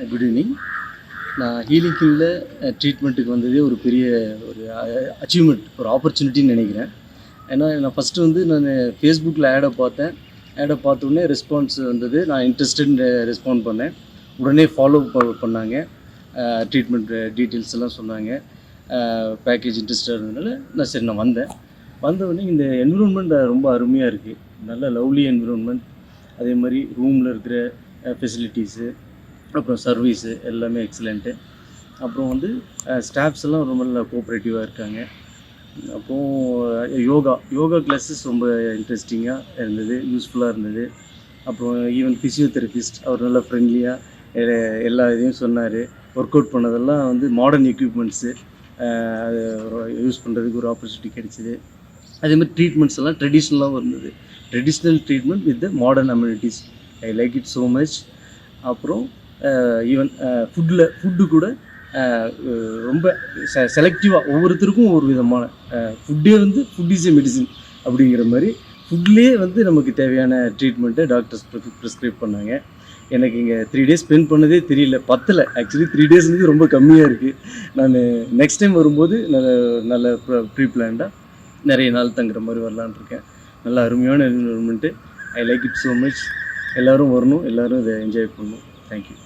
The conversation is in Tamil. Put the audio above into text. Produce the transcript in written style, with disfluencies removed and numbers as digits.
Good evening. நான் ஹீலிங் ஃபீல்டில் ட்ரீட்மெண்ட்டுக்கு வந்ததே ஒரு பெரிய ஒரு அச்சீவ்மெண்ட், ஒரு ஆப்பர்ச்சுனிட்டின்னு நினைக்கிறேன். ஏன்னா நான் ஃபஸ்ட்டு வந்து நான் ஃபேஸ்புக்கில் ஆடை பார்த்தேன். ஆடை பார்த்தோன்னே ரெஸ்பான்ஸ் வந்தது. நான் இன்ட்ரெஸ்டட்னு ரெஸ்பாண்ட் பண்ணேன். உடனே ஃபாலோ பண்ணாங்க. ட்ரீட்மெண்ட் டீட்டெயில்ஸ் எல்லாம் சொன்னாங்க. பேக்கேஜ் இன்ட்ரெஸ்டாக இருந்ததுனால நான் வந்தேன். வந்தவுடனே இந்த என்விரான்மெண்ட் ரொம்ப அருமையாக இருக்குது. நல்ல லவ்லி என்விரான்மெண்ட். அதே மாதிரி ரூமில் இருக்கிற ஃபெசிலிட்டிஸு, அப்புறம் சர்வீஸு எல்லாமே எக்ஸலண்ட்டு. அப்புறம் வந்து ஸ்டாஃப்ஸ் எல்லாம் ரொம்ப நல்லா கோஆப்ரேட்டிவாக இருக்காங்க. அப்புறம் யோகா கிளாஸஸ் ரொம்ப இன்ட்ரெஸ்டிங்காக இருந்தது, யூஸ்ஃபுல்லாக இருந்தது. அப்புறம் ஈவன் ஃபிசியோதெரபிஸ்ட் அவர் நல்லா ஃப்ரெண்ட்லியாக எல்லா இதையும் சொன்னார். ஒர்க் அவுட் பண்ணதெல்லாம் வந்து மாடர்ன் எக்யூப்மெண்ட்ஸு அது யூஸ் பண்ணுறதுக்கு ஒரு ஆப்பர்ச்சுனிட்டி கிடைச்சிது. அதேமாதிரி ட்ரீட்மெண்ட்ஸ் எல்லாம் ட்ரெடிஷ்னலாகவும் இருந்தது. Traditional treatment with the modern amenities. I like it so much. அப்புறம் ஈவன் ஃபுட்டு கூட ரொம்ப செலக்டிவாக ஒவ்வொருத்தருக்கும் ஒரு விதமான ஃபுட்டே வந்து ஃபுட் இஸ் ஏ மெடிசின் அப்படிங்கிற மாதிரி ஃபுட்லேயே வந்து நமக்கு தேவையான ட்ரீட்மெண்ட்டை டாக்டர்ஸ் ப்ரிஸ்கிரைப் பண்ணாங்க. எனக்கு இங்கே 3 days ஸ்பெண்ட் பண்ணதே தெரியல, பத்தலை. ஆக்சுவலி 3 days ரொம்ப கம்மியாக இருக்குது. நான் நெக்ஸ்ட் டைம் வரும்போது நல்ல ப்ரீ பிளான்டாக நிறைய நாள் தங்குற மாதிரி வரலான்னு இருக்கேன். நல்ல அருமையான environment. I like it so much. எல்லோரும் வரணும், எல்லோரும் இதை என்ஜாய் பண்ணணும். தேங்க்யூ.